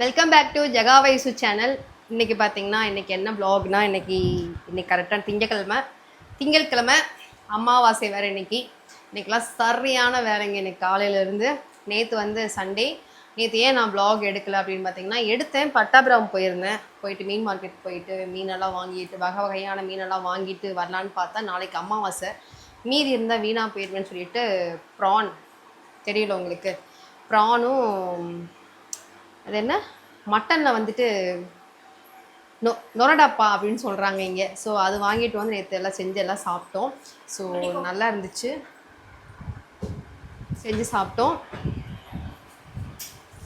Welcome back to Jaga Vaishu channel. இன்றைக்கி பார்த்தீங்கன்னா இன்றைக்கி என்ன வ்ளாக்னா இன்றைக்கி கரெக்டாக திங்கட்கிழமை அமாவாசை வேறு இன்றைக்கெலாம் சரியான வேலைங்க. இன்றைக்கி காலையிலேருந்து நேற்று வந்து சண்டே. நேற்று ஏன் நான் வ்ளாக் எடுக்கலை அப்படின்னு பார்த்தீங்கன்னா எடுத்தேன். பட்டாபுரம் போயிருந்தேன். போயிட்டு மீன் மார்க்கெட் போயிட்டு மீனெல்லாம் வாங்கிட்டு வகை வகையான மீனெல்லாம் வாங்கிட்டு வரலான்னு பார்த்தா நாளைக்கு அமாவாசை. மீதி இருந்தால் வீணாக போயிடுவேன்னு சொல்லிட்டு ப்ரான் தெரியல உங்களுக்கு, ப்ரானும் அது என்ன மட்டனில் வந்துட்டு நொரடாப்பா அப்படின்னு சொல்கிறாங்க இங்கே. ஸோ அது வாங்கிட்டு வந்து நேற்று எல்லாம் செஞ்சு எல்லாம் சாப்பிட்டோம். ஸோ நல்லா இருந்துச்சு, செஞ்சு சாப்பிட்டோம்.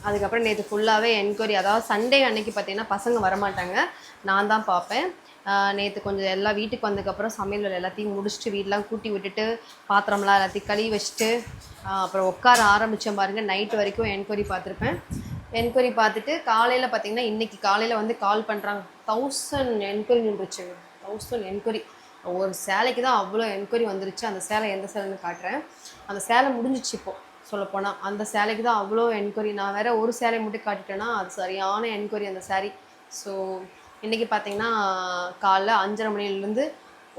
அதுக்கப்புறம் நேற்று ஃபுல்லாகவே என்கொயரி, அதாவது சண்டே அன்னைக்கு பார்த்தீங்கன்னா பசங்க வரமாட்டாங்க, நான் தான் பார்ப்பேன். நேற்று கொஞ்சம் எல்லாம் வீட்டுக்கு வந்ததுக்கப்புறம் சமையல் எல்லாத்தையும் முடிச்சுட்டு வீடெலாம் கூட்டி விட்டுட்டு பாத்திரம்லாம் எல்லாத்தையும் கழுவி வச்சுட்டு அப்புறம் உட்கார ஆரம்பித்தேன் பாருங்கள். நைட்டு வரைக்கும் என்கொயரி பார்த்துருப்பேன். என்கொயரி பார்த்துட்டு காலையில் பார்த்தீங்கன்னா இன்றைக்கி காலையில் வந்து கால் பண்ணுறாங்க. 1000 என்கொயரி நின்றுச்சு. 1000 என்கொயரி. ஒரு சேலைக்கு தான் அவ்வளோ என்கொயரி வந்துருச்சு. அந்த சேலை எந்த சேலைன்னு காட்டுறேன். அந்த சேலை முடிஞ்சிச்சு இப்போது சொல்லப்போனால். அந்த சேலைக்கு தான் அவ்வளோ என்கொயரி. நான் வேறு ஒரு சேலை மட்டும் காட்டிட்டேன்னா அது சரியான என்கொயரி அந்த சேரீ. ஸோ இன்றைக்கி பார்த்தீங்கன்னா காலைல 5:30 மணிலேருந்து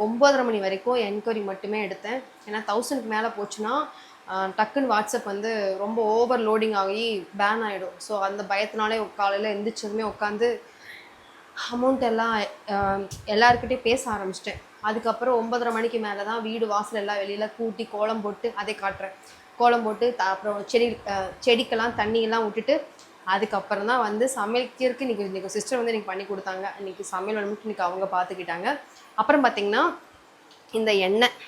9:30 மணி வரைக்கும் என்கொயரி மட்டுமே எடுத்தேன். ஏன்னா 1000க்கு மேலே போச்சுன்னா டக்குன்னு வாட்ஸ்அப் வந்து ரொம்ப ஓவர் லோடிங் ஆகி பேன் ஆகிடும். ஸோ அந்த பயத்தினாலே காலையில் எந்திரிச்சதுமே உட்காந்து அமௌண்ட் எல்லாம் எல்லாருக்கிட்டையும் பேச ஆரம்பிச்சிட்டேன். அதுக்கப்புறம் 9:30 மணிக்கு மேலே தான் வீடு வாசல் எல்லாம் வெளியில் கூட்டி கோலம் போட்டு அதை காட்டுறேன். கோலம் போட்டு அப்புறம் செடிக்கெல்லாம் தண்ணியெல்லாம் விட்டுட்டு அதுக்கப்புறம் தான் வந்து சமைக்கிறதுக்கு இன்றைக்கி சிஸ்டர் வந்து இன்றைக்கி பண்ணி கொடுத்தாங்க. இன்றைக்கி சமையல் வந்து இன்றைக்கி அவங்க பார்த்துக்கிட்டாங்க. அப்புறம் பார்த்திங்கன்னா இந்த எண்ணெய்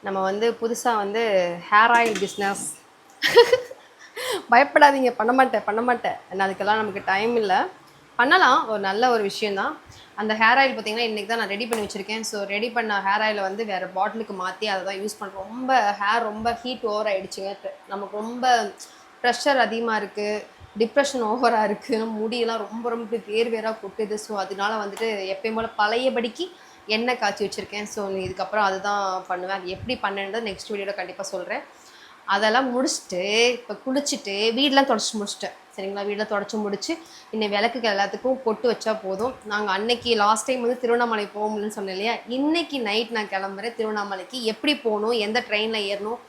நம்ம வந்து புதுசாக வந்து ஹேர் ஆயில் பிஸ்னஸ் பயப்படாதீங்க, பண்ண மாட்டேன். ஏன்னா அதுக்கெல்லாம் நமக்கு டைம் இல்லை. பண்ணலாம், ஒரு நல்ல ஒரு விஷயந்தான். அந்த ஹேர் ஆயில் பார்த்திங்கன்னா இன்றைக்கி தான் நான் ரெடி பண்ணி வச்சுருக்கேன். ஸோ ரெடி பண்ண ஹேர் ஆயிலை வந்து வேறு பாட்டிலுக்கு மாற்றி அதை தான் யூஸ் பண்ணுறோம். ரொம்ப ஹீட் ஓவர் ஆகிடுச்சுங்க. நமக்கு ரொம்ப ப்ரெஷர் அதிகமாக இருக்குது, டிப்ரெஷன் ஓவராக இருக்குது, முடியெல்லாம் ரொம்ப வேராக கொட்டுது. ஸோ அதனால வந்துட்டு எப்பயும் போல் பழையபடிக்கு எண்ணெய் காய்ச்சி வச்சுருக்கேன். ஸோ இதுக்கப்புறம் அதுதான் பண்ணுவேன். அது எப்படி பண்ணேன்றது நெக்ஸ்ட் வீடியோவில் கண்டிப்பாக சொல்கிறேன். அதெல்லாம் முடிச்சுட்டு இப்போ குளிச்சுட்டு வீடெலாம் தொடச்சி முடிச்சிட்டேன். சரிங்களா, வீடெலாம் தொடச்சி முடிச்சு இன்னும் விளக்குக்கு எல்லாத்துக்கும் பொட்டு வச்சா போதும். நாங்கள் அன்னைக்கு லாஸ்ட் டைம் வந்து திருவண்ணாமலை போக முடியும்னு சொன்னேன் இல்லையா, இன்றைக்கி நைட் நான் கிளம்புறேன் திருவண்ணாமலைக்கு. எப்படி போகணும், எந்த ட்ரெயினில் ஏறணும்,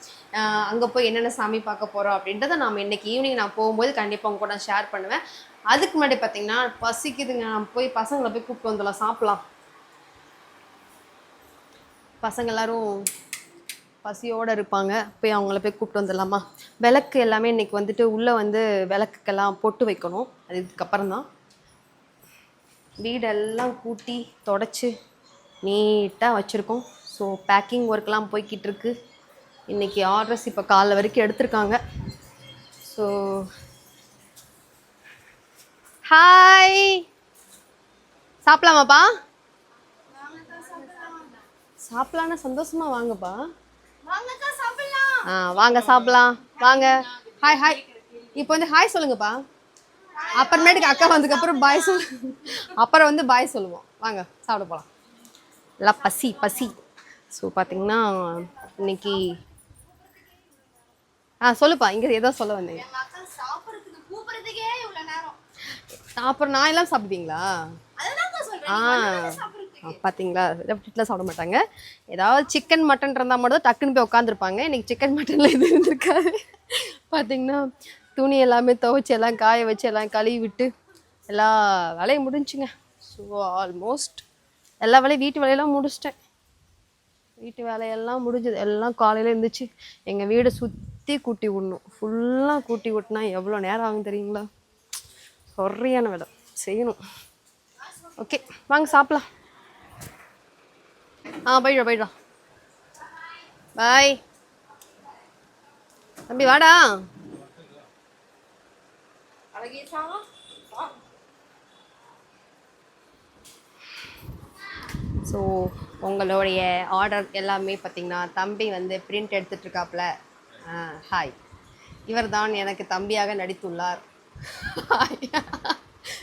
அங்கே போய் என்னென்ன சாமி பார்க்க போகிறோம் அப்படின்றத நாம் இன்றைக்கி ஈவினிங் நான் போகும்போது கண்டிப்பாக உங்க கூட ஷேர் பண்ணுவேன். அதுக்கு முன்னாடி பார்த்திங்கன்னா பசிக்குதுங்க. நான் போய் பசங்களை போய் கூப்பிட்டு வந்துடலாம், சாப்பிட்லாம். பசங்க எல்லோரும் பசியோடு இருப்பாங்க, போய் அவங்கள போய் கூப்பிட்டு வந்துடலாமா. விளக்கு எல்லாமே இன்றைக்கி வந்துட்டு உள்ளே வந்து விளக்குக்கெல்லாம் பொட்டு வைக்கணும். அது இதுக்கப்புறம் தான் வீடெல்லாம் கூட்டி தொடச்சி நீட்டாக வச்சுருக்கோம். ஸோ பேக்கிங் ஒர்க்லாம் போய்கிட்டு இருக்கு. இன்றைக்கி ஆர்டர்ஸ் இப்போ காலைல வரைக்கும் எடுத்திருக்காங்க. So hi, சாப்பிடலாமாப்பா? சாப்பிடலான்னா சந்தோஷமாக வாங்கப்பா. வாங்க சாப்பிடலாம், வாங்க. ஹாய். இப்போ வந்து ஹாய் சொல்லுங்கப்பா. அப்புறமேட்டுக்கு அக்கா வந்ததுக்கப்புறம் பாய் அப்புறம் வந்து பாய் சொல்லுவோம். வாங்க சாப்பிட போகலாம். எல்லாம் பசி. ஸோ பார்த்தீங்கன்னா இன்னைக்கு சொல்லுப்பா, இங்கே ஏதோ சொல்ல வந்தீங்க. அப்புறம் நான் எல்லாம் சாப்பிடுவீங்களா? பார்த்தீங்களா, வீட்டில் சாப்பிட மாட்டாங்க. ஏதாவது சிக்கன் மட்டன் இருந்தால் மட்டும் டக்குன்னு போய் உட்காந்துருப்பாங்க. இன்றைக்கி சிக்கன் மட்டனில் இது இருந்திருக்காது. பார்த்தீங்கன்னா துணி எல்லாமே துவைச்சி எல்லாம் காய வச்சு எல்லாம் கழுவி விட்டு எல்லா வேலையும் முடிஞ்சுங்க. ஸோ ஆல்மோஸ்ட் எல்லா வேலையும் வீட்டு வேலையெல்லாம் முடிச்சிட்டேன். வீட்டு வேலையெல்லாம் முடிஞ்சது. எல்லாம் காலையில் இருந்துச்சு. எங்கள் வீடை சுற்றி கூட்டி விடணும். ஃபுல்லாக கூட்டி விட்டுனா எவ்வளோ நேரம் ஆகும் தெரியுங்களா? சரியான வேலை செய்யணும். ஓகே வாங்க சாப்பிட்லாம். போயிடுறா. பாய் தம்பி, வாடா. ஸோ உங்களுடைய ஆர்டர் எல்லாமே பார்த்திங்கன்னா தம்பி வந்து பிரிண்ட் எடுத்துகிட்ருக்காப்புல. ஹாய், இவர் தான் எனக்கு தம்பியாக நடித்துள்ளார்.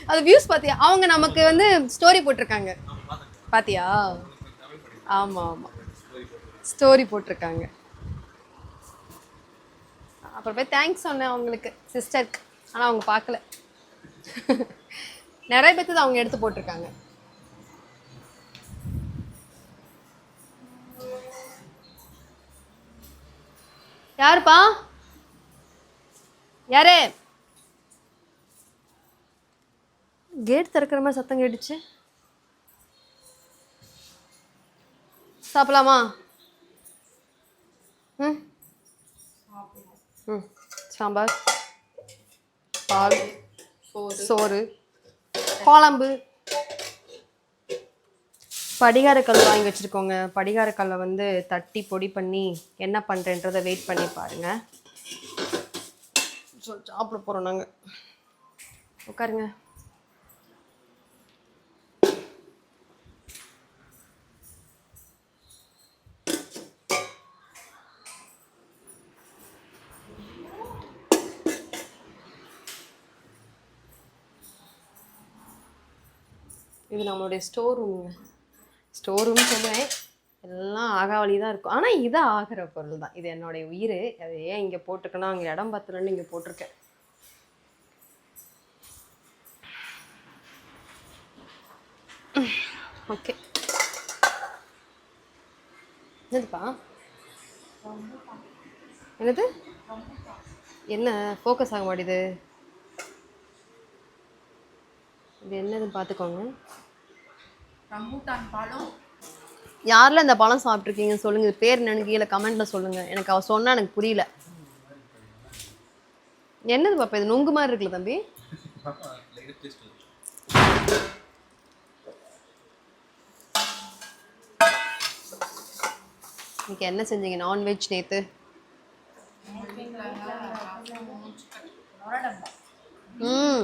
அது வியூஸ் பார்த்தியா? அவங்க நமக்கு வந்து ஸ்டோரி போட்டிருக்காங்க, பார்த்தியா? ஆமாம் ஸ்டோரி போட்டிருக்காங்க. அப்புறம் போய் தேங்க்ஸ் சொன்னேன் அவங்களுக்கு, சிஸ்டருக்கு. ஆனால் அவங்க பார்க்கல. நிறைய பேர்த்து அவங்க எடுத்து போட்டிருக்காங்க. யாருப்பா? யாரு? கேட் திறக்கிற மாதிரி சத்தம் கேட்டுச்சு. சாப்பிடலாமா? ம் ம். சாம்பார், பால், சோறு, குழம்பு. படிகாரக்கல் வாங்கி வச்சுருக்கோங்க. படிகாரக்கல்லை வந்து தட்டி பொடி பண்ணி என்ன பண்ணுறேன்றதை வெயிட் பண்ணி பாருங்கள். சாப்பிட போகிறோம் நாங்கள். உட்காருங்க. இது நம்மளுடைய ஸ்டோர் ரூமுங்க. ஸ்டோர் ரூம் சொல்லுவேன், எல்லாம் ஆகாவளி தான் இருக்கும். ஆனால் இது ஆகிற பொருள் தான். இது என்னுடைய உயிர். அதை ஏன் இங்கே போட்டிருக்கேன்னா அங்கே இடம் பத்தலன்னு இங்கே போட்டிருக்கேன். ஓகே. என்னதுப்பா? என்னது? என்ன ஃபோக்கஸ் ஆக மாட்டேது? இது என்னதுன்னு பார்த்துக்கோங்க. ரம்பூட்டான் பழம். யாரில் இந்த பழம் சாப்பிட்ருக்கீங்க சொல்லுங்கள். இது பேர் என்னன்னு கீழே கமெண்ட்டில் சொல்லுங்கள். எனக்கு அவள் சொன்னால் எனக்கு புரியல. என்னது பாப்பா இது? நுங்கு மாதிரி இருக்குல்ல தம்பி? இன்னைக்கு என்ன செஞ்சீங்க நான்வெஜ் நேற்று? ம்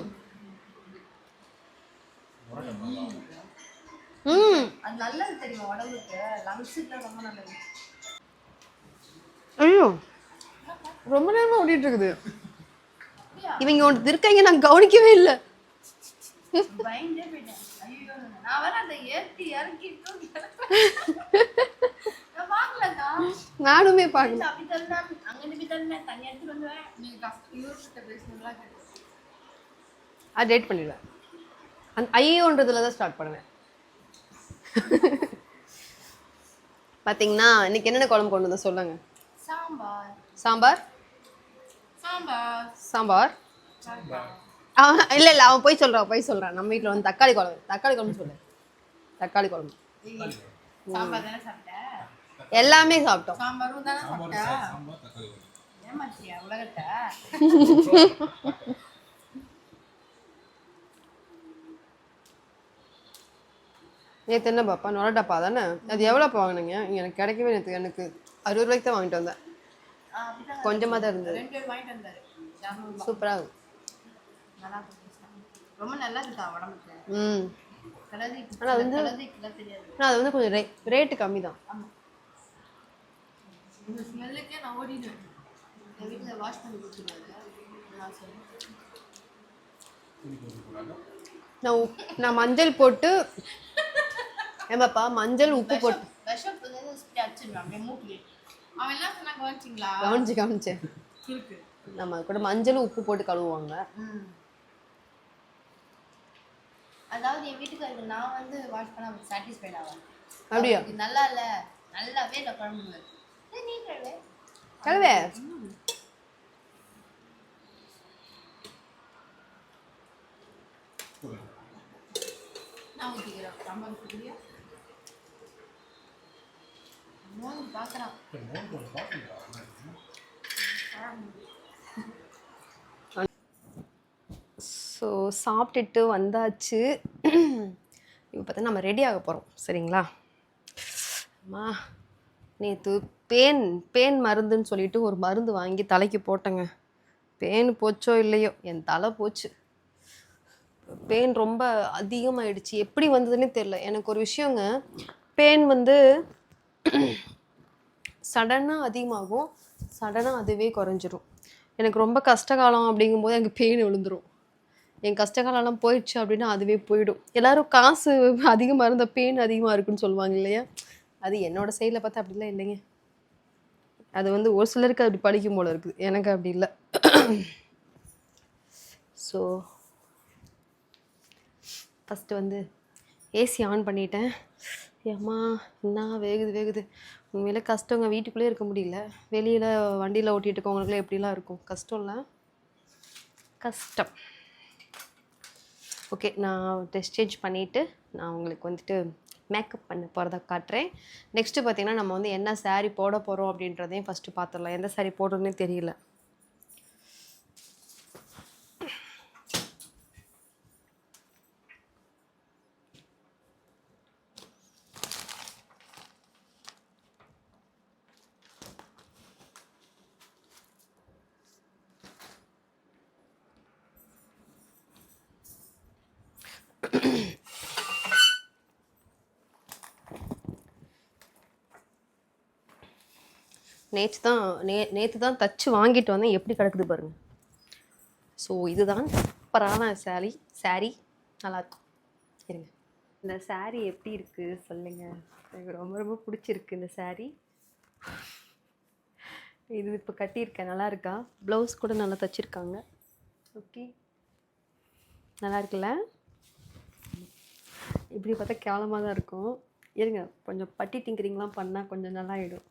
ம். அது நல்லது தெரியுமா உடம்புக்கு? லங்ஸுக்கு ரொம்ப நல்லது. ஐயோ ரொம்ப நேரமாக ஓடிட்டு இருக்குது. இவங்க ஒன்று இருக்காங்க, நான் கவனிக்கவே இல்லை. பயந்தே போயிட்டேன். ஐயோ நான் வேற அந்த ஏற்றி இறக்கிட்டு வாங்கலக்கா. நானுமே பார்க்கல. அப்படி தரேன் அங்கே போய் தரேன் தண்ணி எடுத்துட்டு வந்துவேன். நீங்கள் இவர்கிட்ட பேசுனதுலாம் கேட்டு அது டேட் பண்ணிடுவேன். அந்த ஐயோன்றதுல தான் ஸ்டார்ட் பண்ணுவேன். பார்த்தீங்கன்னா இன்னைக்கு என்னென்ன குழம்பு கொண்டு வந்தோம் சொல்லுங்க. சாம்பார். சாம்பார் சாம்பார். சாம்பார். அவன் இல்லை இல்லை, அவன் போய் சொல்கிறான். நம்ம வீட்டில் வந்து தக்காளி குழம்பு சொல்லு. தக்காளி குழம்பு. சாம்பார் தானே சாப்பிட்டேன். எல்லாமே சாப்பிட்டோம். சாம்பாரும் தானே சாப்பிட்டேன். ஏமாத்தியா உலகத்தை? நேற்று என்ன பாப்பா? நொரட்டப்பா தானே? அது எவ்வளோப்பா வாங்கினீங்க? எனக்கு கிடைக்கவே நேற்று. எனக்கு 60 ரூபாய்க்கு தான் வாங்கிட்டு வந்தேன். கொஞ்சமாக தான் இருந்தது. 2 வாங்கிட்டு வந்தாரு. சூப்பராக இருக்கும். நல்லா ரொம்ப நல்லா இருக்கா உடம்புக்கு. ம். ஆனால் அது வந்து தெரியாது. ஆனால் அது வந்து கொஞ்சம் ரேட்டு கம்மி தான். ஆமாம். இந்த ஸ்மெல்லுக்கே நான் ஓடிடுவேன். என் வீட்டில் வாஷ் பண்ணி கொடுத்துருவாங்க. நான் மஞ்சள் போட்டு ஏமாப்பா மஞ்சள் உப்பு போட்டு விஷம் அடிச்சிருவான் அப்படியே மூக்கிலே. அவன் எல்லாம் சொன்னாங்க கவனிச்சிங்களா? கவனிச்சேன். இருக்கு. நம்ம கூட மஞ்சளும் உப்பு போட்டு கழுவுவாங்க. அதாவது என் வீட்டுக்கு நான் வந்து வாஷ் பண்ண சாட்டிஸ்ஃபைட் ஆகும். அப்படியா? நல்லா இல்லை, நல்லாவே இல்லை குழம்புங்க. நீ கழுவே நான் ஊற்றிக்கிறேன். சாம்பார் புரியா பார்க்குறான். ஸோ சாப்பிட்டுட்டு வந்தாச்சு. இப்போ பார்த்தா நம்ம ரெடி ஆக போகிறோம். சரிங்களா? அம்மா நேற்று பேன் மருந்துன்னு சொல்லிட்டு ஒரு மருந்து வாங்கி தலைக்கு போட்டேங்க. பேன் போச்சோ இல்லையோ என் தலை போச்சு. பேன் ரொம்ப அதிகமாகிடுச்சு. எப்படி வந்ததுன்னே தெரில. எனக்கு ஒரு விஷயங்க, பேன் வந்து சடனாக அதிகமாகும், சடனாக அதுவே குறைஞ்சிரும். எனக்கு ரொம்ப கஷ்டகாலம் அப்படிங்கும்போது எனக்கு பெயின் விழுந்துடும். என் கஷ்டகாலம்லாம் போயிடுச்சு அப்படின்னா அதுவே போயிடும். எல்லோரும் காசு அதிகமாக இருந்தால் பெயின் அதிகமாக இருக்குன்னு சொல்லுவாங்க இல்லையா? அது என்னோடய சைடில் பார்த்தா அப்படிலாம் இல்லைங்க. அது வந்து ஒரு சிலருக்கு அப்படி படிக்கும் போல் இருக்குது, எனக்கு அப்படி இல்லை. ஸோ ஃபஸ்ட்டு வந்து ஏசி ஆன் பண்ணிட்டேன். ஏம்மா என்ன வேகுது வேகுது. உண்மையிலே கஷ்டங்க, வீட்டுக்குள்ளேயே இருக்க முடியல. வெளியில் வண்டியில் ஓட்டிகிட்டு இருக்கவங்களுக்குலாம் எப்படிலாம் இருக்கும், கஷ்டம் இல்லை? கஷ்டம். ஓகே, நான் ட்ரெஸ் சேஞ்ச் பண்ணிவிட்டு நான் உங்களுக்கு வந்துட்டு மேக்கப் பண்ண போகிறத காட்டுறேன். நெக்ஸ்ட்டு பார்த்தீங்கன்னா நம்ம வந்து என்ன saree போட போகிறோம் அப்படின்றதையும் ஃபஸ்ட்டு பார்த்துடலாம். எந்த saree போடுறதுனே தெரியல. நேற்று தான் தச்சு வாங்கிட்டு வந்தேன். எப்படி கிடக்குது பாருங்கள். ஸோ இதுதான் சூப்பரான saree நல்லாயிருக்கும். இருங்க, இந்த saree எப்படி இருக்குது சொல்லுங்கள். எனக்கு ரொம்ப ரொம்ப பிடிச்சிருக்கு இந்த saree. இது இப்போ கட்டியிருக்கேன், நல்லா இருக்கா? ப்ளவுஸ் கூட நல்லா தச்சுருக்காங்க. ஓகே, நல்லா இருக்குல்ல? இப்படி பார்த்தா கேவலமாக தான் இருக்கும். இருங்க, கொஞ்சம் பட்டி டிங்கரிங்லாம் பண்ணால் கொஞ்சம் நல்லா ஆகிடும்.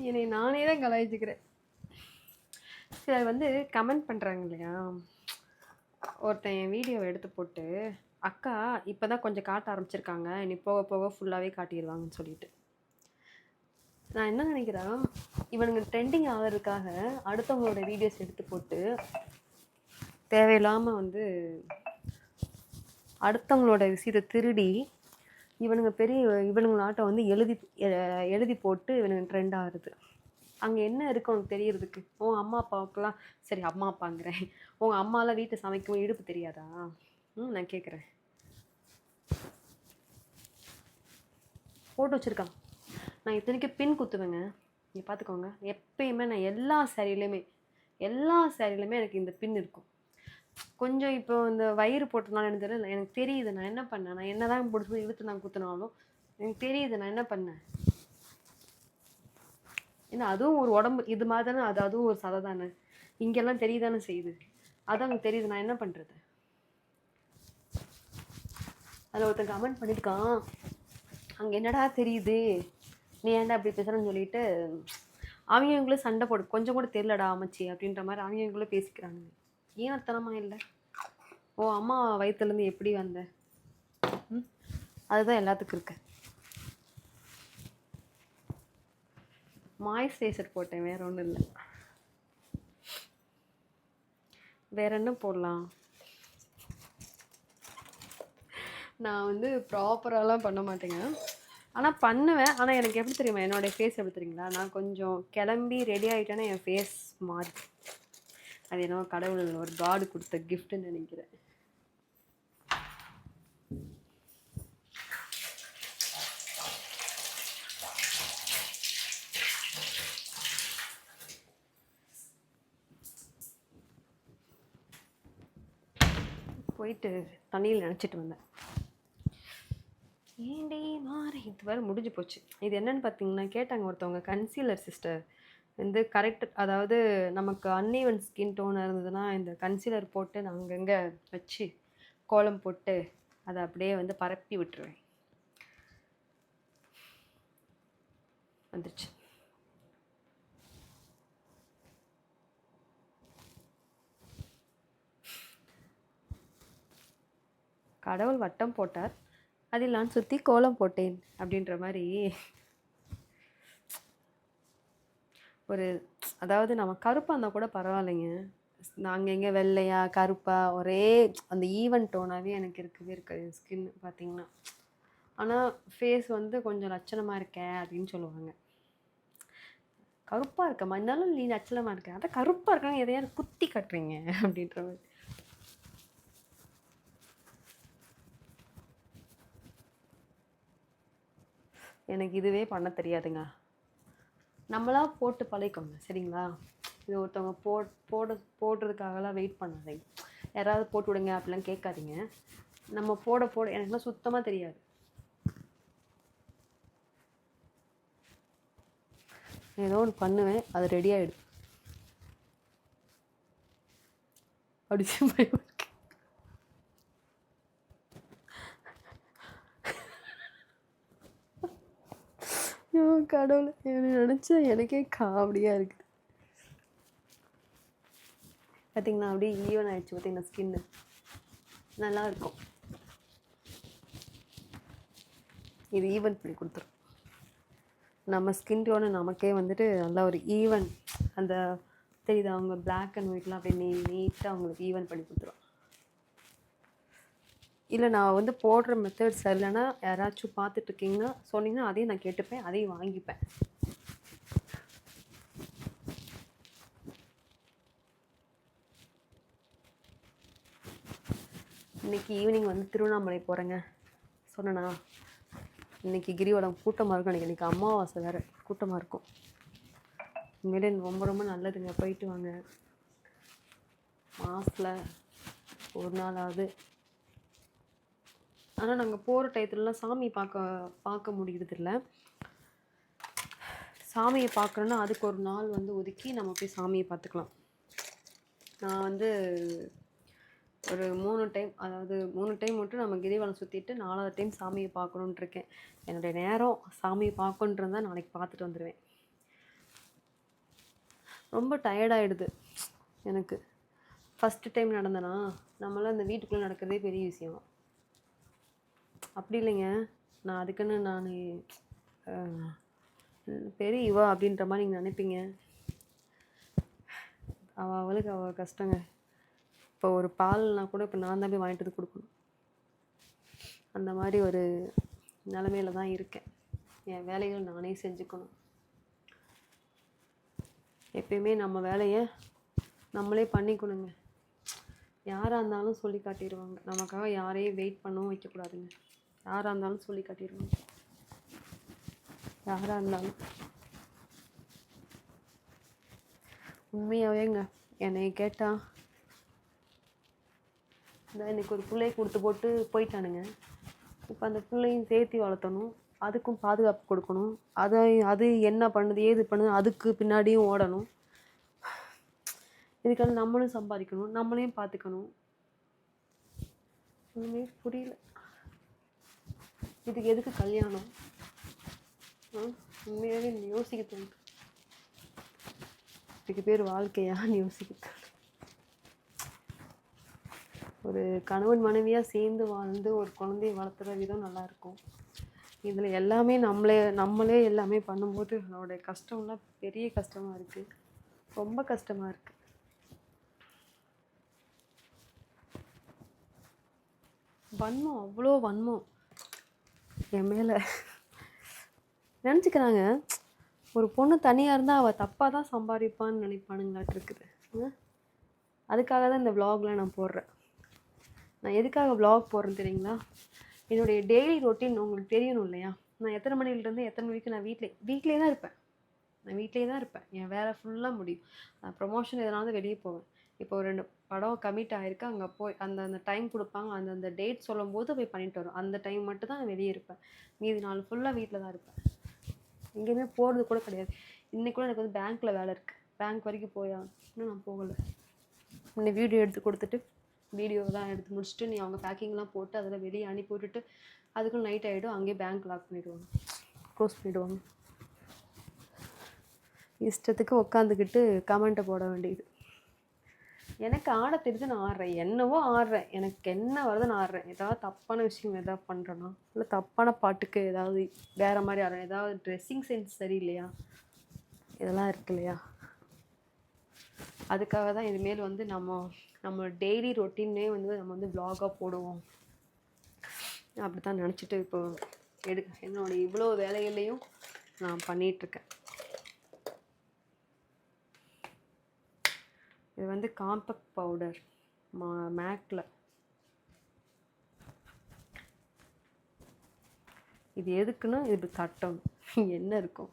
என்னை நானே தான் கலாய்ச்சிக்கிறேன். சிலர் வந்து கமெண்ட் பண்ணுறாங்க இல்லையா, ஒருத்தன் என் வீடியோவை எடுத்து போட்டு, அக்கா இப்போ தான் கொஞ்சம் காட்ட ஆரம்பிச்சிருக்காங்க, இனி போக போக ஃபுல்லாகவே காட்டிடுவாங்கன்னு சொல்லிட்டு. நான் என்ன நினைக்கிறேன், இவனுங்க ட்ரெண்டிங் ஆகிறதுக்காக அடுத்தவங்களோட வீடியோஸ் எடுத்து போட்டு தேவையில்லாமல் வந்து அடுத்தவங்களோட விஷயத்தை திருடி இவனுங்க நாட்டை வந்து எழுதி போட்டு இவனுங்க ட்ரெண்ட் ஆகுது. அங்கே என்ன இருக்கு உனக்கு தெரியறதுக்கு? உன் அம்மா அப்பாவுக்கெல்லாம், சரி அம்மா அப்பாங்கிறேன், உங்கள் அம்மாலாம் வீட்டை சமைக்கவும் இடுப்பு தெரியாதா? நான் கேட்குறேன். போட்டு வச்சுருக்கான். நான் இத்தனைக்கு பின் குத்துவேங்க, நீங்கள் பார்த்துக்கோங்க. எப்பயுமே நான் எல்லா சாரிலையுமே எனக்கு இந்த பின் இருக்கும். கொஞ்சம் இப்போ இந்த வயிறு போட்டனால எனக்கு தெரியல, எனக்கு தெரியுது நான் என்ன பண்ணேன். நான் என்ன தான் பிடிச்சி இழுத்து நான் குத்துனாலும் எனக்கு தெரியுது நான் என்ன பண்ணேன். ஏன்னா அதுவும் ஒரு உடம்பு இது மாதிரி தானே, அதுவும் ஒரு சதை தானே, இங்கெல்லாம் தெரியுதானே செய்யுது. அதான் எனக்கு தெரியுது, நான் என்ன பண்ணுறது. அதில் ஒருத்தன் கமெண்ட் பண்ணியிருக்கான், அங்கே என்னடா தெரியுது, நீ ஏன்டா அப்படி பேசுகிறேன்னு சொல்லிட்டு அவங்களுக்குள்ளே சண்டை போடு, கொஞ்சம் கூட தெரியலடா அமைச்சி அப்படின்ற மாதிரி அவங்களுக்குள்ளே பேசிக்கிறாங்க. ஏன் அத்தனமாக இல்லை? ஓ அம்மா வயிற்றுலேருந்து எப்படி வந்த? அதுதான் எல்லாத்துக்கும் இருக்கு. மாய்ஸ்சரைசர் போட்டேன், வேற ஒன்றும் இல்லை. வேற என்ன போடலாம்? நான் வந்து ப்ராப்பராலாம் பண்ண மாட்டேங்க, ஆனால் பண்ணுவேன். ஆனால் எனக்கு எப்படி தெரியுமா என்னோடய ஃபேஸ் எப்படி தெரியுங்களா, நான் கொஞ்சம் கிளம்பி ரெடி ஆகிட்டேன்னா என் ஃபேஸ் மாறி. அது என்னவோ கடவுள் ஒரு காடு கொடுத்த கிஃப்ட்டுன்னு நினைக்கிறேன். போயிட்டு தண்ணியில் நினச்சிட்டு வந்தேன். ஏண்டி மாறி இது வேறு முடிஞ்சு போச்சு. இது என்னன்னு பார்த்தீங்கன்னா, கேட்டாங்க ஒருத்தவங்க, கன்சீலர் சிஸ்டர் வந்து கரெக்ட், அதாவது நமக்கு அன்ஈவன் ஸ்கின் டோனாக இருந்ததுன்னா இந்த கன்சீலர் போட்டு நான் அங்கங்கே வச்சு கோலம் போட்டு அதை அப்படியே வந்து பரப்பி விட்டுருவேன். வந்துருச்சு. கடவுள் வட்டம் போட்டார், அதில் நான் சுற்றி கோலம் போட்டேன் அப்படின்ற மாதிரி ஒரு, அதாவது நம்ம கருப்பாக இருந்தால் கூட பரவாயில்லைங்க, நாங்கள் எங்கே வெள்ளையா கருப்பாக ஒரே அந்த ஈவன் டோனாகவே எனக்கு இருக்காது ஸ்கின் பார்த்திங்கன்னா. ஆனால் ஃபேஸ் வந்து கொஞ்சம் லட்சணமாக இருக்க அப்படின்னு சொல்லுவாங்க. கருப்பாக இருக்கம்மா, இருந்தாலும் நீ லட்சணமாக இருக்க, அதான் கருப்பாக இருக்காங்க எதையாவது குத்தி கட்டுறீங்க அப்படின்ற மாதிரி. எனக்கு இதுவே பண்ண தெரியாதுங்க. நம்மளா போட்டு பழகிக்கோங்க சரிங்களா. இது ஒருத்தவங்க போடுறதுக்காகலாம் வெயிட் பண்ணாதீங்க. யாராவது போட்டு விடுங்க அப்படிலாம் கேட்காதீங்க. நம்ம போட எனக்குலாம் சுத்தமாக தெரியாது. ஏதோ ஒன்று பண்ணுவேன், அது ரெடி ஆகிடும். அப்படி பயம் இருக்கு. ஐயோ கடவுளை, என்னை நினச்சா எனக்கே காமெடியாக இருக்குது. பார்த்தீங்கன்னா அப்படியே ஈவன் ஆகிடுச்சு. பார்த்தீங்கன்னா ஸ்கின்னு நல்லா இருக்கும். இது ஈவன் பண்ணி கொடுத்துரும். நம்ம ஸ்கின் டோனு நமக்கே வந்துட்டு நல்லா ஒரு ஈவன், அந்த தெரியுது அவங்க பிளாக் அண்ட் ஒயிட்லாம் அப்படியே நீட்டாக அவங்களுக்கு ஈவன் பண்ணி கொடுத்துரும். இல்லை நான் வந்து போடுற மெத்தட் சரியில்லைன்னா யாராச்சும் பார்த்துட்ருக்கீங்கன்னா சொன்னீங்கன்னா அதையும் நான் கேட்டுப்பேன், அதையும் வாங்கிப்பேன். இன்றைக்கி ஈவினிங் வந்து திருவண்ணாமலை போகிறேங்க சொன்னேண்ணா. இன்றைக்கி கிரிவலம் கூட்டமாக இருக்கும். இன்றைக்கி அமாவாசை வேறு, கூட்டமாக இருக்கும். உண்மையிலே ரொம்ப ரொம்ப நல்லதுங்க, போயிட்டு வாங்க. மாதத்தில் ஒரு நாளாவது. ஆனால் நாங்கள் போகிற டயத்துலலாம் சாமி பார்க்க முடியறதில்ல. சாமியை பார்க்குறோன்னா அதுக்கு ஒரு நாள் வந்து ஒதுக்கி நம்ம போய் சாமியை பார்த்துக்கலாம். நான் வந்து ஒரு 3 டைம், அதாவது 3 டைம் மட்டும் நம்ம கிரிவலம் சுற்றிட்டு 4வது டைம் சாமியை பார்க்கணுன்ட்டு இருக்கேன். என்னுடைய நேரம் சாமியை பார்க்கணுன்றதா நாளைக்கு பார்த்துட்டு வந்துடுவேன். ரொம்ப டயர்டாகிடுது எனக்கு. ஃபஸ்ட்டு டைம் நடந்தேனா, நம்மளாம் அந்த வீட்டுக்குள்ளே நடக்கிறதே பெரிய விஷயம். அப்படி இல்லைங்க, நான் அதுக்குன்னு நான் பெரிய இவா அப்படின்ற மாதிரி நீங்கள் நினைப்பீங்க. அவளுக்கு அவள் கஷ்டங்க. இப்போ ஒரு பால்னா கூட இப்போ நான் தான் போய் வாங்கிட்டு வந்து கொடுக்கணும். அந்த மாதிரி ஒரு நிலமையில தான் இருக்கேன். என் வேலைகள் நானே செஞ்சுக்கணும். எப்பயுமே நம்ம வேலையை நம்மளே பண்ணிக்கணுங்க. யாராக இருந்தாலும் சொல்லி காட்டிடுவாங்க. நமக்காக யாரையும் வெயிட் பண்ணவும் வைக்கக்கூடாதுங்க. யாராக இருந்தாலும் சொல்லி காட்டிடுவாங்க. யாராக இருந்தாலும் உண்மையாகவேங்க என்னை கேட்டால், இந்த இன்றைக்கி ஒரு பிள்ளையை கொடுத்து போட்டு போயிட்டானுங்க. இப்போ அந்த பிள்ளையும் சேர்த்து வளர்த்தணும், அதுக்கும் பாதுகாப்பு கொடுக்கணும். அது என்ன பண்ணுது ஏது பண்ணுது அதுக்கு பின்னாடியும் ஓடணும். இதுக்காக நம்மளும் சம்பாதிக்கணும், நம்மளையும் பார்த்துக்கணும். ஒன்றுமே புரியல. இதுக்கு எதுக்கு கல்யாணம்? உண்மையாகவே யோசிக்க தோணுது. இதுக்கு பேர் வாழ்க்கையான்னு யோசிக்க தோணுது. ஒரு கணவன் மனைவியாக சேர்ந்து வாழ்ந்து ஒரு குழந்தைய வளர்த்துற விதம் நல்லாயிருக்கும். இதில் எல்லாமே நம்மளே எல்லாமே பண்ணும்போது அதோடைய கஷ்டம்லாம் பெரிய கஷ்டமாக இருக்குது. ரொம்ப கஷ்டமாக இருக்குது. வன்மம், அவ்வளோ வன்மம் என் மேலே. நினச்சிக்கிறாங்க ஒரு பொண்ணு தனியாக இருந்தால் அவள் தப்பாக தான் சம்பாதிப்பான்னு நினைப்பானுங்களாட்டு இருக்குது. அதுக்காக தான் இந்த விலாகில் நான் போடுறேன். நான் எதுக்காக விலாக் போடுறேன்னு தெரியுங்களா? என்னுடைய டெய்லி ரொட்டீன் உங்களுக்கு தெரியணும் இல்லையா? நான் எத்தனை மணிலேருந்து எத்தனை மணிக்கு நான் வீட்டிலே தான் இருப்பேன். நான் வீட்டிலே தான் இருப்பேன். என் வேலை ஃபுல்லாக முடியும். நான் ப்ரொமோஷன் எதனாவது வெளியே போவேன். இப்போ ஒரு 2 படம் கமிட் ஆகிருக்கு, அங்கே போய் அந்த டைம் கொடுப்பாங்க, அந்த டேட் சொல்லும்போது போய் பண்ணிட்டு வரும். அந்த டைம் மட்டும் தான் நான் வெளியே இருப்பேன். மீதி நாள் ஃபுல்லாக வீட்டில் தான் இருப்பேன். எங்கேயுமே போகிறது கூட கிடையாது. இன்றைக்கி கூட எனக்கு வந்து பேங்க்கில் வேலை இருக்குது. பேங்க் வரைக்கும் இன்னும் நான் போகலை. இன்னும் வீடியோ எடுத்து கொடுத்துட்டு வீடியோலாம் எடுத்து முடிச்சுட்டு நீ அவங்க பேக்கிங்லாம் போட்டு அதில் வெளியே அனுப்பி விட்டுட்டு அதுக்குள்ள நைட் ஆகிடும். அங்கேயே பேங்க் லாக் பண்ணிவிடுவாங்க, க்ளோஸ் பண்ணிவிடுவாங்க. இஷ்டத்துக்கு உட்காந்துக்கிட்டு கமெண்ட்டை போட வேண்டியது. எனக்கு ஆட தெரிஞ்சு நான் ஆடுறேன், என்னவோ ஆடுறேன், எனக்கு என்ன வருது நான் ஆடுறேன். ஏதாவது தப்பான விஷயம் எதாவது பண்ணுறேன்னா, இல்லை தப்பான பாட்டுக்கு ஏதாவது வேறு மாதிரி ஆடுறேன், ஏதாவது ட்ரெஸ்ஸிங் சென்ஸ் சரியில்லையா, இதெல்லாம் இருக்கு இல்லையா? அதுக்காக தான் இதுமாரி வந்து நம்ம டெய்லி ரொட்டீனே வந்து நம்ம வந்து vlog-ஆ போடுவோம் அப்படி தான் நினச்சிட்டு இப்போ என்னோடய இவ்வளோ வேலைகளையும் நான் பண்ணிகிட்ருக்கேன். இது வந்து காம்பேக்ட் பவுடர் மேக்கில். இது எதுக்குன்னா இது தட்டணும் என்ன இருக்கும்.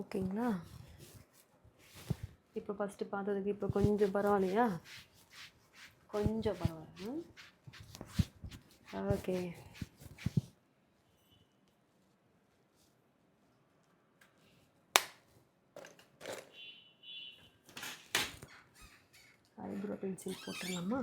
ஓகேங்களா? இப்போ ஃபஸ்ட்டு பார்த்ததுக்கு இப்போ கொஞ்சம் பரவாயில்லையா? கொஞ்சம் பரவாயில்ல. ஓகே. ஐப்ரோ பென்சில் போட்டுடலாமா?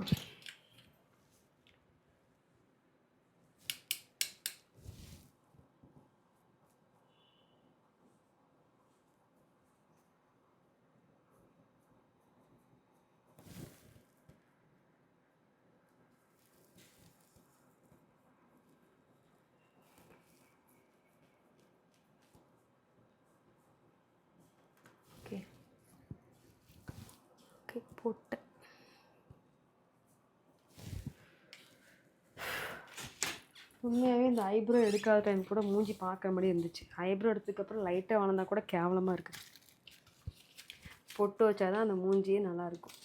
ஓகே ஓகே போட்டேன். உண்மையாகவே இந்த ஐப்ரோ எடுக்காத டைம் கூட மூஞ்சி பார்க்குற மாதிரி இருந்துச்சு. ஐப்ரோ எடுத்ததுக்கப்புறம் லைட்டாக வளர்ந்தா கூட கேவலமாக இருக்குது. பொட்டு வச்சா தான் அந்த மூஞ்சியே நல்லாயிருக்கும்.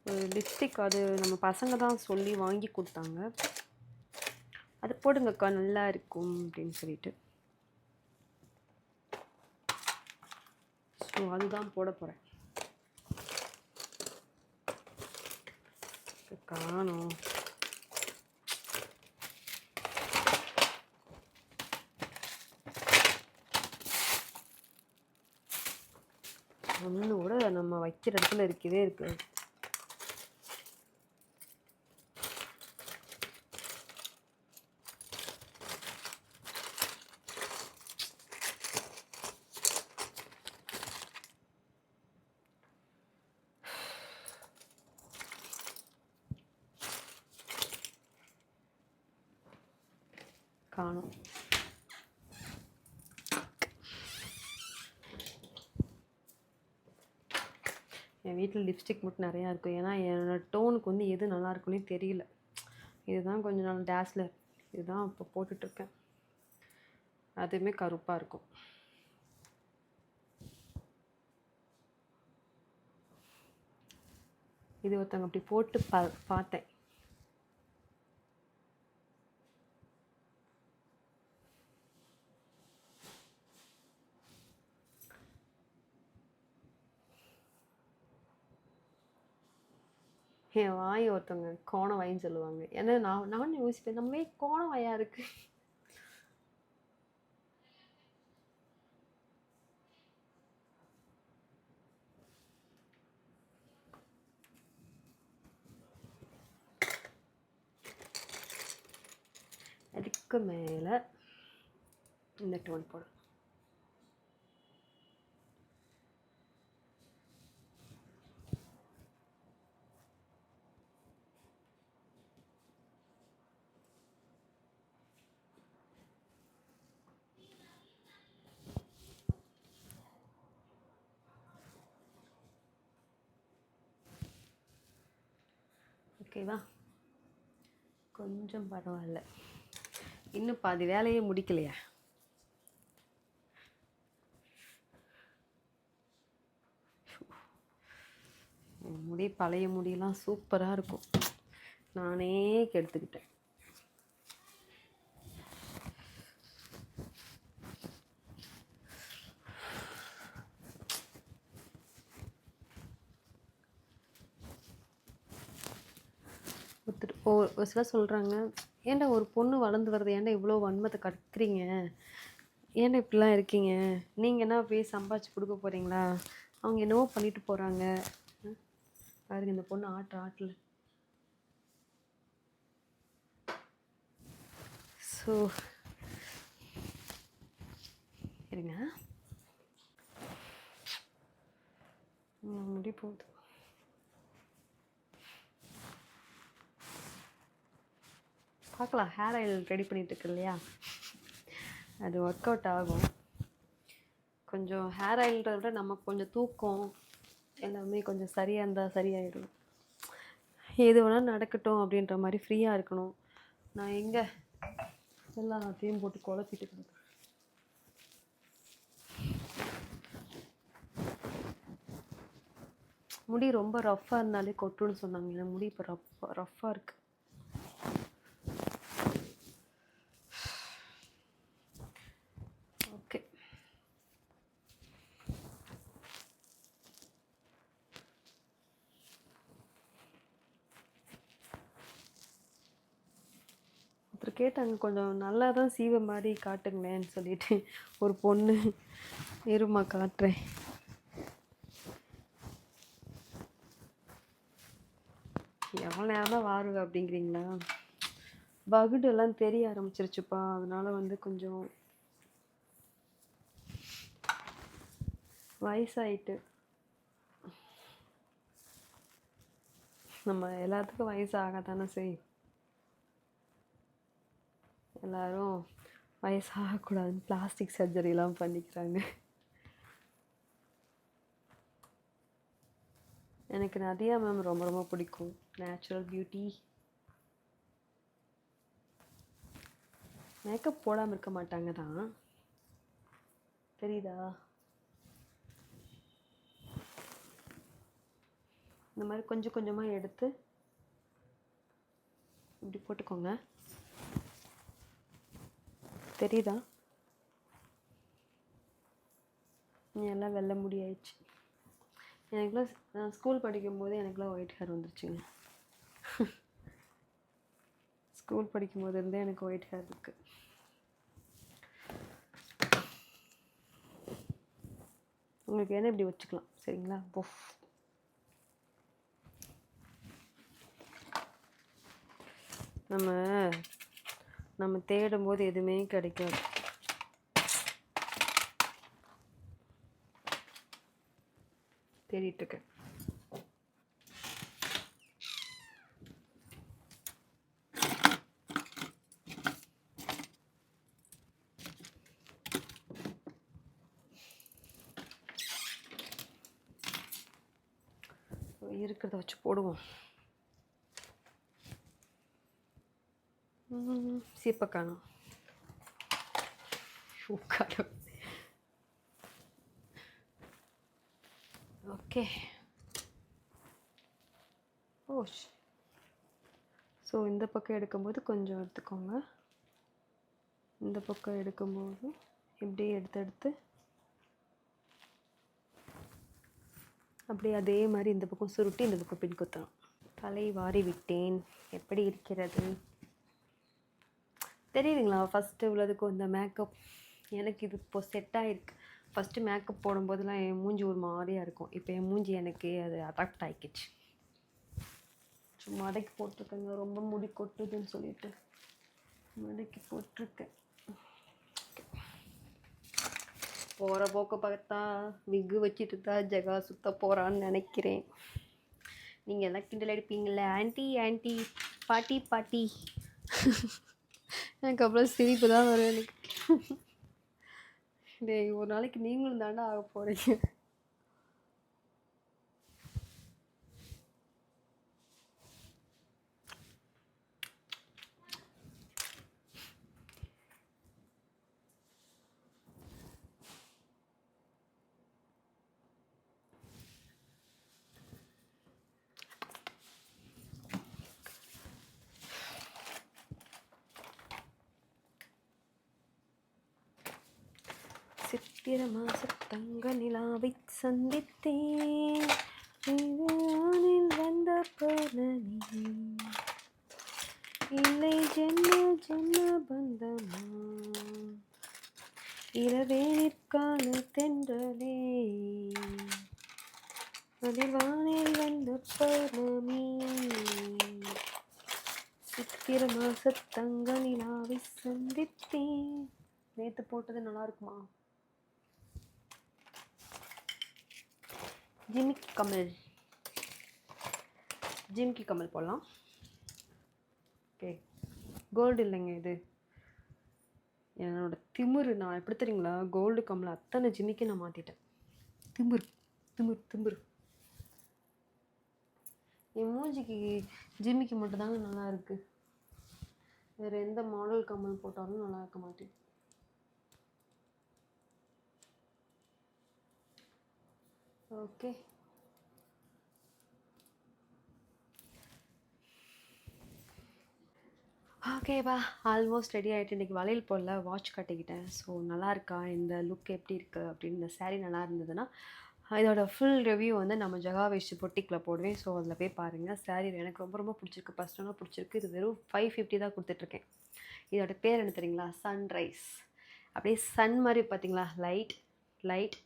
ஒரு லிப்ஸ்டிக் அது நம்ம பசங்க தான் சொல்லி வாங்கி கொடுத்தாங்க. அது போடுங்கக்கா நல்லா இருக்கும் அப்படின்னு சொல்லிட்டு. ஸோ அதுதான் போட போகிறேன். காணோம். ஒன்று கூட நம்ம வைக்கிற இடத்துல இருக்கவே இருக்குது. காணும். என் வீட்டில் லிப்ஸ்டிக் மட்டும் நிறையா இருக்கும். ஏன்னா என்னோடய டோனுக்கு வந்து எது நல்லா இருக்குன்னே தெரியல. இதுதான் கொஞ்ச நாள் டேஸ்லர், இதுதான் இப்போ போட்டுட்ருக்கேன். அதுவுமே கருப்பாக இருக்கும். இது ஒருத்தவங்க அப்படி போட்டு பார்த்தேன். என் வாய் ஒருத்தவங்க கோண வாயின்னு சொல்லுவாங்க. ஏன்னா நானும் யோசிப்பேன், நம்மளே கோண வாயா இருக்கு. அதுக்கு மேலே இந்த டோன் போடும். ஓகேவா? கொஞ்சம் பரவாயில்ல. இன்னும் பாதி வேலையே முடிக்கலையா? முடி பழைய முடியெல்லாம் சூப்பராக இருக்கும். நானே கெடுத்துக்கிட்டேன். ஒரு சிலர் சொல்கிறாங்க, ஏன்டா ஒரு பொண்ணு வளர்ந்து வருது, ஏன்டா இவ்வளோ வன்மத்தை கற்கிறீங்க, ஏன்டா இப்படிலாம் இருக்கீங்க, நீங்கள் என்ன போய் சம்பாதிச்சு கொடுக்க போகிறீங்களா, அவங்க என்னவோ பண்ணிட்டு போகிறாங்க. பாருங்க இந்த பொண்ணு ஆட்டில். ஸோ இருங்க, முடி போகுது. பார்க்கலாம். ஹேர் ஆயில் ரெடி பண்ணிட்டு இருக்கு இல்லையா, அது ஒர்க் அவுட் ஆகும். கொஞ்சம் ஹேர் ஆயில்ன்றத விட நமக்கு கொஞ்சம் தூக்கம் எல்லாமே கொஞ்சம் சரியாக இருந்தால் சரியாயிடும். எது வேணால் நடக்கட்டும் அப்படின்ற மாதிரி ஃப்ரீயாக இருக்கணும். நான் எங்கே எல்லாத்தையும் போட்டு குழப்பிட்டு இருக்கேன். முடி ரொம்ப ரஃப்பாக இருந்தாலே கொட்டுன்னு சொன்னாங்க. எனக்கு முடி இப்போ ரஃப்பாக இருக்குது. ஓகே, கேட்டாங்க கொஞ்சம் நல்லா தான் சீவ மாதிரி காட்டுங்களேன்னு சொல்லிட்டு ஒரு பொண்ணு இருமா காட்டுறேன். எவ்வளோ நேரம் தான் வாருவேன் அப்படிங்கிறீங்களா? வகுடெல்லாம் தெரிய ஆரம்பிச்சிருச்சுப்பா, அதனால வந்து கொஞ்சம் வயசாயிட்டு. நம்ம எல்லாத்துக்கும் வயசாக தானே செய்யும். எல்லாரும் வயசாகக்கூடாதுன்னு பிளாஸ்டிக் சர்ஜரிலாம் பண்ணிக்கிறாங்க. எனக்கு நதியா மேம் ரொம்ப ரொம்ப பிடிக்கும். Natural beauty. மேக்கப் போடாமல் இருக்க மாட்டாங்க தான், தெரியுதா? இந்த மாதிரி கொஞ்சம் கொஞ்சமாக எடுத்து இப்படி போட்டுக்கோங்க. தெரியுதா? எல்லாம் வெள்ளை முடி ஆயிடுச்சு. எனக்குலாம் நான் ஸ்கூல் படிக்கும்போது எனக்குலாம் ஒயிட் ஹேர் வந்துருச்சுங்க. ஸ்கூல் படிக்கும்போது இருந்தே எனக்கு ஒயிட் ஹேர் இருக்கு. உங்களுக்கு என்ன இப்படி வச்சுக்கலாம், சரிங்களா? புஃப். நம்ம தேடும் போது எதுவுமே கிடைக்காது. தேடிட்டு இருக்கேன். இருக்கிறத வச்சு போடுவோம். சீப்பக்கானம். ஓகே. ஓஷ். ஸோ இந்த பக்கம் எடுக்கும்போது கொஞ்சம் எடுத்துக்கோங்க. இந்த பக்கம் எடுக்கும்போது இப்படியே எடுத்து அப்படியே அதே மாதிரி இந்த பக்கம் சுருட்டி இந்த பக்கம் பின் குத்தலாம். தலை வாரி விட்டேன். எப்படி இருக்கிறது தெரியுதுங்களா? ஃபஸ்ட்டு உள்ளதுக்கும் இந்த மேக்கப் எனக்கு இது இப்போ செட் ஆகிருக்கு. ஃபஸ்ட்டு மேக்கப் போடும்போதெல்லாம் என் மூஞ்சி ஒரு மாதிரியாக இருக்கும். இப்போ என் மூஞ்சி எனக்கு அது அட்ராக்ட் ஆகிக்கிச்சு. மடக்கி போட்டிருக்கேங்க, ரொம்ப முடி கொட்டுதுன்னு சொல்லிட்டு மடக்கி போட்டிருக்கேன். போகிற போக்க பார்த்தா விக்கு வச்சுட்டு தான் ஜகா சுத்த போகிறான்னு நினைக்கிறேன். நீங்கள் எல்லாம் கிண்டல் அடிப்பீங்களே, ஆன்ட்டி ஆன்ட்டி, பாட்டி பாட்டி. எனக்கு அப்புறம் சிரிப்பு தான் வரும் எனக்கு. டேய், ஒரு நாளைக்கு நீங்களும் தாண்டா ஆக போகிறீங்க. சித்திர மாசத்தங்க நிலாவை சந்தித்தேன், வந்த பௌர்ணமி இல்லை ஜென்ம ஜென்ம பந்தமா, இரவேற்கான தென்றலே அதில் வானில் வந்த பௌர்ணமி. சித்திர மாசத்தங்க நிலாவை சந்தித்தேன். நேற்று போட்டது நல்லா இருக்குமா? ஜிமிக்கி கமல் போடலாம். ஓகே, கோல்டு இல்லைங்க இது, என்னோட திமிரு. நான் எப்படி தெரியுங்களா, கோல்டு கமல் அத்தனை ஜிமிக்கி நான் மாற்றிட்டேன். திமிரு. என் மூஞ்சிக்கு ஜிமிக்கி மட்டும்தாங்க நல்லா இருக்குது. வேறு எந்த மாடல் கமல் போட்டாலும் நல்லா இருக்க மாட்டேன். ஓகே, ஓகேப்பா, ஆல்மோஸ்ட் ரெடி ஆகிட்டு. இன்றைக்கி வளையல் போடல, வாட்ச் கட்டிக்கிட்டேன். ஸோ நல்லா இருக்கா, இந்த லுக் எப்படி இருக்குது அப்படின்னு, இந்த சாரீ நல்லா இருந்ததுன்னா இதோட ஃபுல் ரிவ்யூ வந்து நம்ம ஜகா வேஷ்டி பொட்டிக்கில் போடுவேன். ஸோ அதில் போய் பாருங்கள். சாரீ எனக்கு ரொம்ப ரொம்ப பிடிச்சிருக்கு, பர்சனலாக பிடிச்சிருக்கு. இது வெறும் 550 தான் கொடுத்துட்ருக்கேன். இதோட பேர் என்ன தெரியுங்களா? சன்ரைஸ். அப்படியே சன் மாதிரி பார்த்தீங்களா? லைட் லைட்,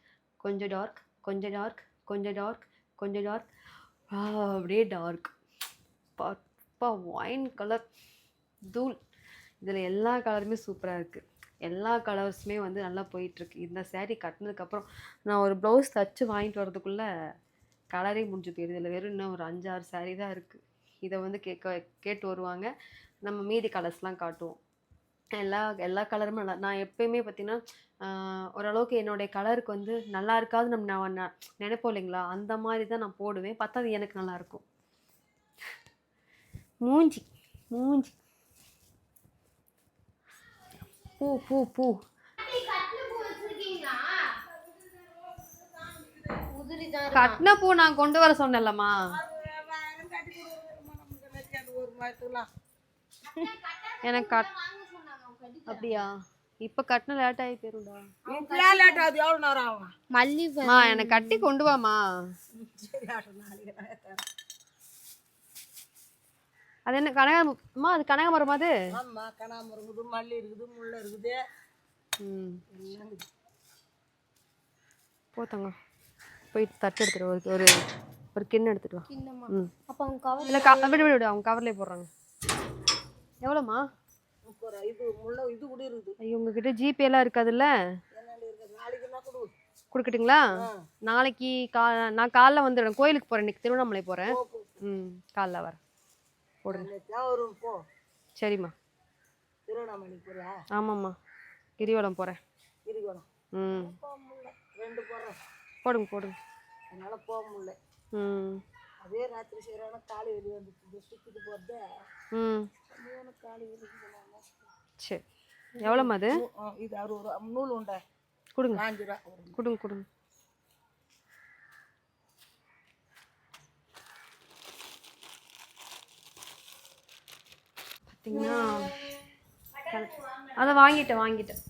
கொஞ்சம் டார்க், கொஞ்சம் டார்க், கொஞ்சம் டார்க், கொஞ்சம் டார்க், அப்படியே டார்க். பப்பா ஒயின் கலர் தூள். இதில் எல்லா கலருமே சூப்பராக இருக்குது. எல்லா கலர்ஸுமே வந்து நல்லா போயிட்டுருக்கு. இந்த சேரீ கட்டினதுக்கப்புறம் நான் ஒரு ப்ளவுஸ் தச்சு வாங்கிட்டு வரதுக்குள்ளே கலரே முடிஞ்சு போயிடுது. இதில் வெறும் இன்னும் ஒரு 5-6 சேரீ தான் இருக்குது. இதை வந்து கேட்டு வருவாங்க. நம்ம மீதி கலர்ஸ்லாம் காட்டுவோம். எல்லா கலருமே நல்லா. நான் எப்பயுமே பார்த்தீங்கன்னா ஓரளவுக்கு என்னுடைய கலருக்கு வந்து நல்லா இருக்காது நான் நினைப்போம் இல்லைங்களா? அந்த மாதிரி தான் நான் போடுவேன். பார்த்தா அது எனக்கு நல்லாயிருக்கும். மூஞ்சி மூஞ்சி பூ பூ பூ கட்டின பூ நான் கொண்டு வர சொன்னேன்லம்மா. எனக்கு அப்படியா? இப்ப கட்டின லேட் ஆகி போயிரும்டா. மல்லிமா எனக்கு கட்டி கொண்டு வாமா. அது என்ன கனகாமரமா? அது கனகாமரமா? அது ஆமா, கனகாமரம் இருக்குது, மல்லி இருக்குது, முல்லை இருக்குது. போத்தங்க போய் தட்டு எடுத்துட்டு ஒரு ஒரு கிண்ணம் எடுத்துட்டு வா. அப்ப அவங்க கவர் இல்லை விடு அவங்க கவர்லேயே போடுறாங்க. எவ்வளோம்மா? இது முல்லை இது கூட இருக்குது. ஐயோ உங்ககிட்ட ஜிபே எல்லாம் இருக்காதுல்ல? கொடுக்கட்டுங்களா? நாளைக்கு நான் காலைல வந்துடுறேன். கோயிலுக்கு போகிறேன், இன்னைக்கு திருவண்ணாமலை போகிறேன். காலைல வரேன். போடுங்க. சரிம்மா. திருவண்ணாமலை போறியா? ஆமாம்மா, கிரிவலம் போகிறேன். கிரிவலம் ரெண்டு போகிறேன். போடுங்க. அதனால போக முடியல. அதே ராத்திரி செய்யறாங்க. காலி வெளியே வந்து சுற்றிட்டு போகிறது. காலி வெளியே. சரி, எவ்வளோம்மா அது? இது ஒரு நூல் உண்டா? கொடுங்க. 5 ரூபா கொடுங்க. பார்த்தீங்கன்னா அதை வாங்கிட்டேன்.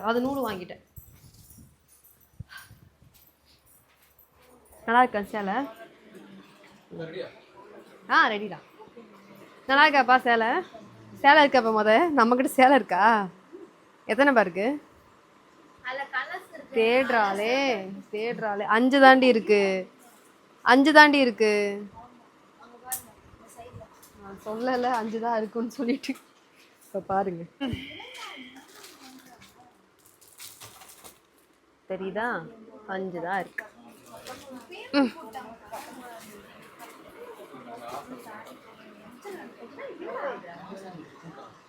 அது நூறு வாங்கிட்டேன். நல்லா இருக்கா சேலை? ரெடிடா. நல்லா இருக்காப்பா சேலை? இருக்காப்பா? நம்மக்கிட்ட சேலை இருக்கா? எத்தனை பா இருக்கு? தேடுறாளே 5 தாண்டி இருக்கு. நான் சொல்லலை 5 தான் இருக்குன்னு சொல்லிட்டு. இப்போ பாருங்க, தெரியுதா? 5 தான் இருக்கு.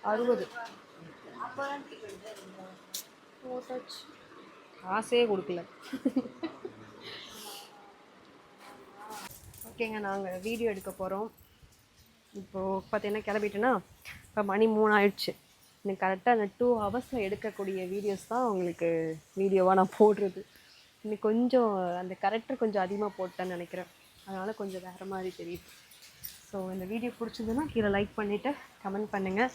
60. காசே கொடுக்கல. ஓகேங்க, நாங்கள் வீடியோ எடுக்க போகிறோம். இப்போது பார்த்தீங்கன்னா கிளம்பிட்டேன்னா இப்போ மணி 3 ஆயிடுச்சு. எனக்கு கரெக்டாக அந்த 2 ஹவர்ஸில் எடுக்கக்கூடிய வீடியோஸ் தான் உங்களுக்கு வீடியோவாக நான் போடுறது. இன்னைக்கு கொஞ்சம் அந்த கரெக்டர் கொஞ்சம் அதிகமாக போட்டேன்னு நினைக்கிறேன். அதனால் கொஞ்சம் வேறு மாதிரி தெரியுது. ஸோ இந்த வீடியோ பிடிச்சிருந்துன்னா கீழே லைக் பண்ணிவிட்டு கமெண்ட் பண்ணுங்கள்.